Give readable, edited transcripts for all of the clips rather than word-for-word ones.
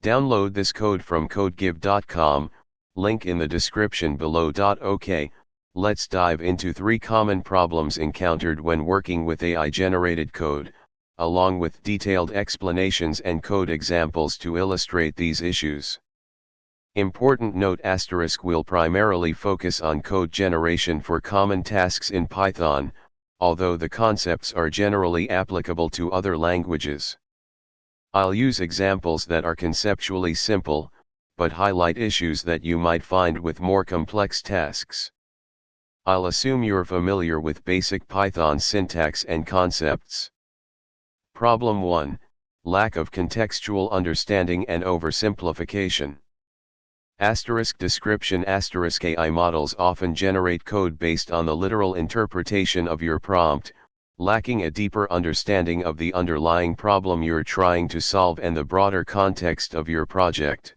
Download this code from codegive.com, link in the description below. OK, let's dive into 3 common problems encountered when working with AI-generated code, along with detailed explanations and code examples to illustrate these issues. Important note: will primarily focus on code generation for common tasks in Python, although the concepts are generally applicable to other languages. I'll use examples that are conceptually simple, but highlight issues that you might find with more complex tasks. I'll assume you're familiar with basic Python syntax and concepts. Problem 1: lack of contextual understanding and oversimplification. Description: AI models often generate code based on the literal interpretation of your prompt, lacking a deeper understanding of the underlying problem you're trying to solve and the broader context of your project.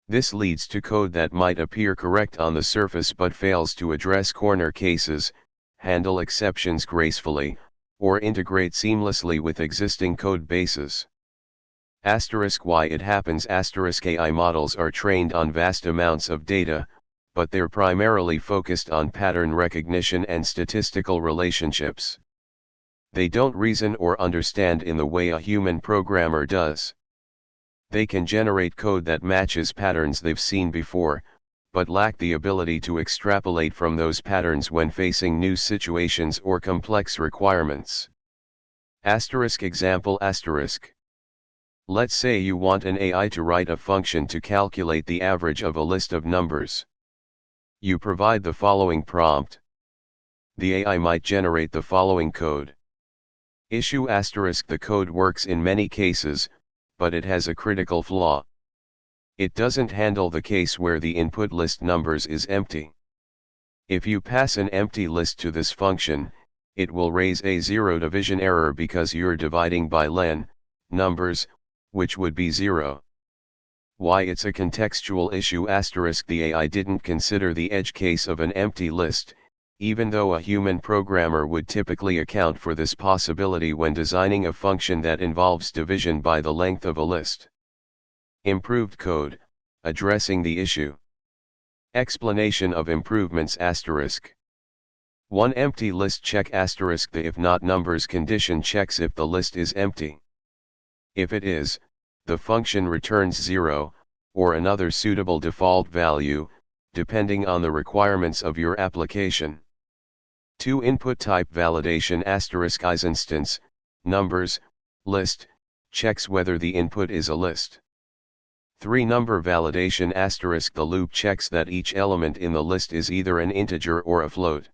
This leads to code that might appear correct on the surface but fails to address corner cases, handle exceptions gracefully, or integrate seamlessly with existing code bases. Why it happens: AI models are trained on vast amounts of data, but they're primarily focused on pattern recognition and statistical relationships. They don't reason or understand in the way a human programmer does. They can generate code that matches patterns they've seen before, but lack the ability to extrapolate from those patterns when facing new situations or complex requirements. Example: let's say you want an AI to write a function to calculate the average of a list of numbers. You provide the following prompt. The AI might generate the following code. Issue: the code works in many cases, but it has a critical flaw. It doesn't handle the case where the input list numbers is empty. If you pass an empty list to this function, it will raise a zero division error because you're dividing by len, numbers, which would be 0. Why it's a contextual issue: the AI didn't consider the edge case of an empty list, even though a human programmer would typically account for this possibility when designing a function that involves division by the length of a list. Improved code, addressing the issue. Explanation of improvements: 1. Empty list check: the if not numbers condition checks if the list is empty. If it is, the function returns 0, or another suitable default value, depending on the requirements of your application. 2. Input type validation: instance, numbers, list, checks whether the input is a list. 3. Number validation: the loop checks that each element in the list is either an integer or a float.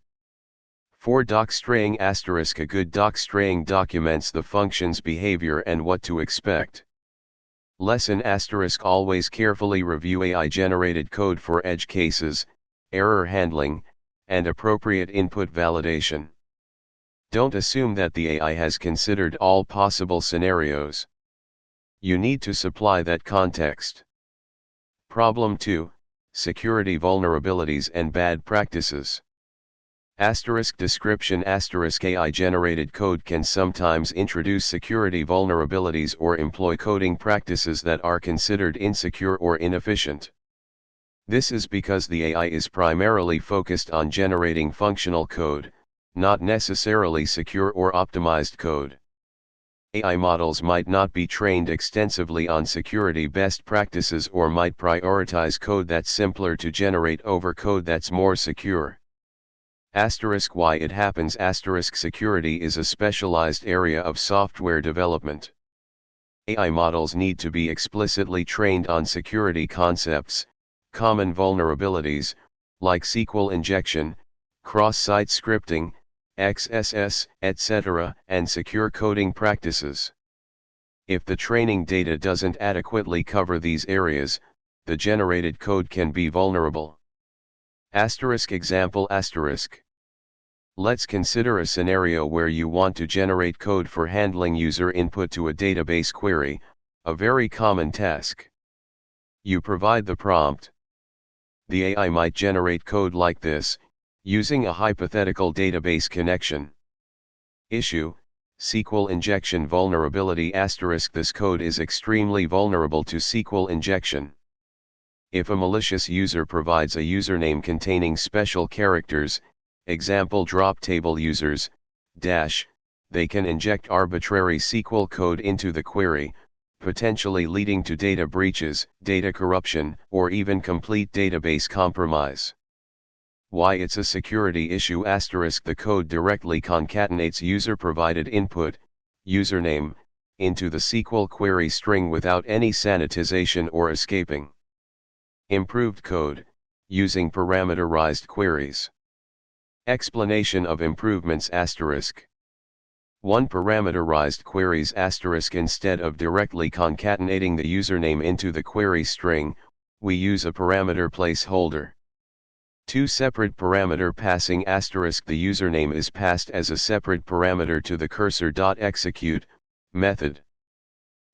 4. Docstring: a good docstring documents the function's behavior and what to expect. Lesson: always carefully review AI-generated code for edge cases, error handling, and appropriate input validation. Don't assume that the AI has considered all possible scenarios. You need to supply that context. Problem 2: security vulnerabilities and bad practices. Description: AI-generated code can sometimes introduce security vulnerabilities or employ coding practices that are considered insecure or inefficient. This is because the AI is primarily focused on generating functional code, not necessarily secure or optimized code. AI models might not be trained extensively on security best practices or might prioritize code that's simpler to generate over code that's more secure. Why it happens: security is a specialized area of software development. AI models need to be explicitly trained on security concepts, common vulnerabilities, like SQL injection, cross-site scripting, XSS, etc., and secure coding practices. If the training data doesn't adequately cover these areas, the generated code can be vulnerable. Example: let's consider a scenario where you want to generate code for handling user input to a database query, a very common task. You provide the prompt. The AI might generate code like this, using a hypothetical database connection. Issue: SQL injection vulnerability *. This code is extremely vulnerable to SQL injection. If a malicious user provides a username containing special characters, example drop table users, dash, they can inject arbitrary SQL code into the query, potentially leading to data breaches, data corruption, or even complete database compromise. Why it's a security issue *. The code directly concatenates user-provided input, username, into the SQL query string without any sanitization or escaping. Improved code, using parameterized queries. Explanation of improvements *. 1. Parameterized queries * instead of directly concatenating the username into the query string, we use a parameter placeholder. 2. Separate parameter passing *. The username is passed as a separate parameter to the cursor.execute method.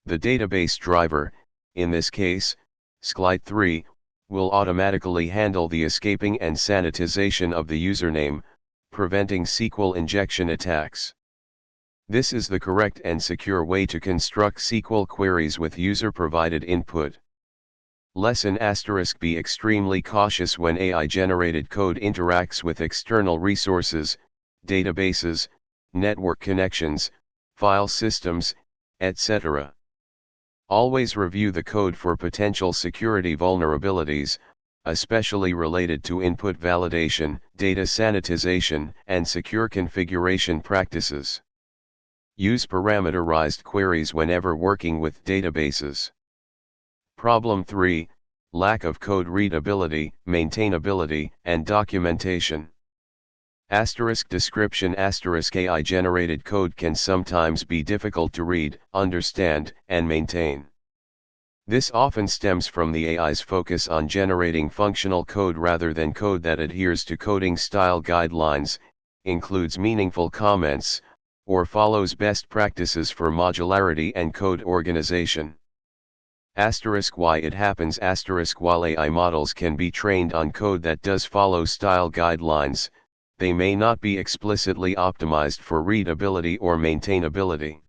The database driver, in this case, Sclite3, will automatically handle the escaping and sanitization of the username, preventing SQL injection attacks. This is the correct and secure way to construct SQL queries with user-provided input. Lesson *. Be extremely cautious when AI-generated code interacts with external resources, databases, network connections, file systems, etc. Always review the code for potential security vulnerabilities, especially related to input validation, data sanitization, and secure configuration practices. Use parameterized queries whenever working with databases. Problem 3, lack of code readability, maintainability, and documentation. Description AI-generated code can sometimes be difficult to read, understand, and maintain. This often stems from the AI's focus on generating functional code rather than code that adheres to coding style guidelines, includes meaningful comments, or follows best practices for modularity and code organization. Why it happens While AI models can be trained on code that does follow style guidelines, they may not be explicitly optimized for readability or maintainability.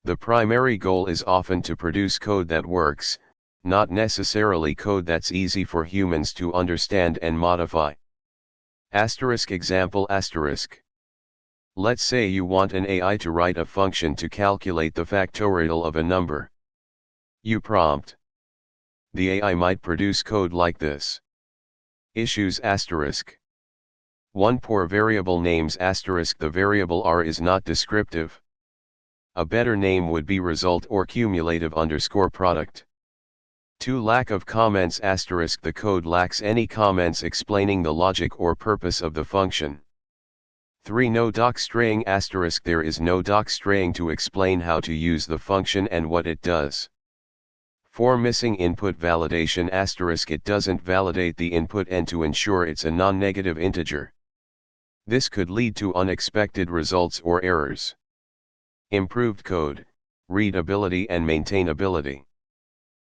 The primary goal is often to produce code that works, not necessarily code that's easy for humans to understand and modify. Example Let's say you want an AI to write a function to calculate the factorial of a number. You prompt. The AI might produce code like this. Issues 1. Poor variable names The variable r is not descriptive. A better name would be result or cumulative _product. 2. Lack of comments The code lacks any comments explaining the logic or purpose of the function. 3. No docstring There is no docstring to explain how to use the function and what it does. 4. Missing input validation It doesn't validate the input and to ensure it's a non-negative integer. This could lead to unexpected results or errors. Improved code, readability and maintainability.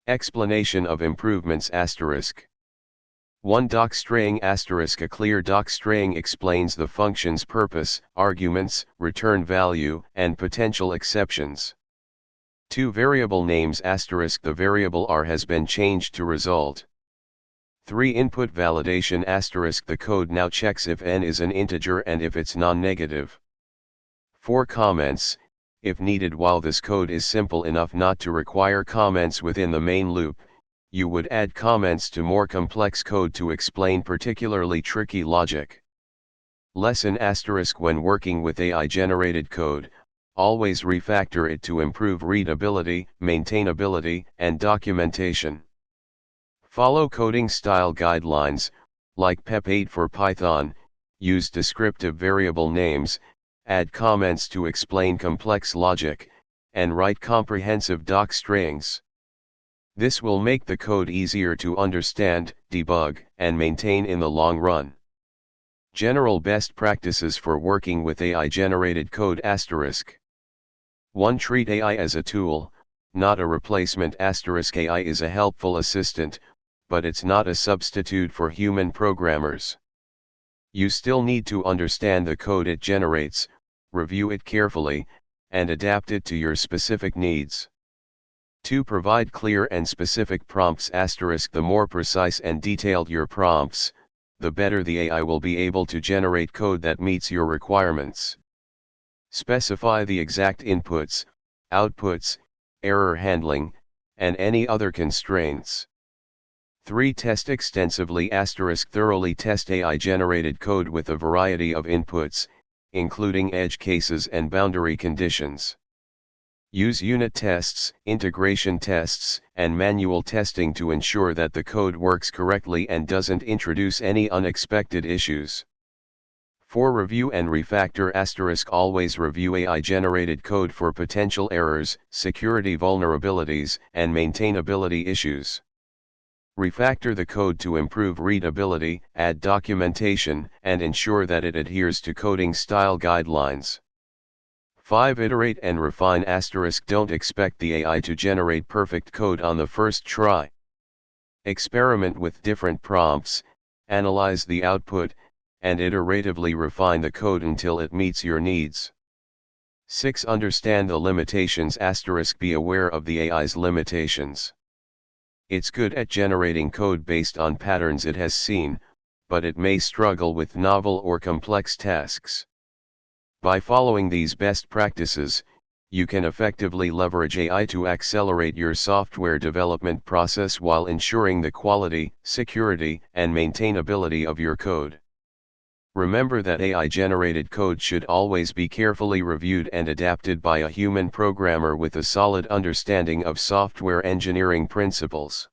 Explanation of improvements 1. Docstring A clear docstring explains the function's purpose, arguments, return value, and potential exceptions. 2. Variable names The variable r has been changed to result. 3. Input validation The code now checks if n is an integer and if it's non-negative. 4. Comments, if needed. While this code is simple enough not to require comments within the main loop, you would add comments to more complex code to explain particularly tricky logic. Lesson When working with AI-generated code, always refactor it to improve readability, maintainability, and documentation. Follow coding style guidelines, like PEP 8 for Python, use descriptive variable names, add comments to explain complex logic, and write comprehensive docstrings. This will make the code easier to understand, debug, and maintain in the long run. General best practices for working with AI-generated code 1. Treat AI as a tool, not a replacement. AI is a helpful assistant, but it's not a substitute for human programmers. You still need to understand the code it generates, review it carefully, and adapt it to your specific needs. 2. Provide clear and specific prompts. The more precise and detailed your prompts, the better the AI will be able to generate code that meets your requirements. Specify the exact inputs, outputs, error handling, and any other constraints. 3. Test extensively. Thoroughly test AI-generated code with a variety of inputs, including edge cases and boundary conditions. Use unit tests, integration tests, and manual testing to ensure that the code works correctly and doesn't introduce any unexpected issues. 4. Review and refactor. Always review AI-generated code for potential errors, security vulnerabilities, and maintainability issues. Refactor the code to improve readability, add documentation, and ensure that it adheres to coding style guidelines. 5. Iterate and refine. Don't expect the AI to generate perfect code on the first try. Experiment with different prompts, analyze the output, and iteratively refine the code until it meets your needs. 6. Understand the limitations. Be aware of the AI's limitations. It's good at generating code based on patterns it has seen, but it may struggle with novel or complex tasks. By following these best practices, you can effectively leverage AI to accelerate your software development process while ensuring the quality, security, and maintainability of your code. Remember that AI-generated code should always be carefully reviewed and adapted by a human programmer with a solid understanding of software engineering principles.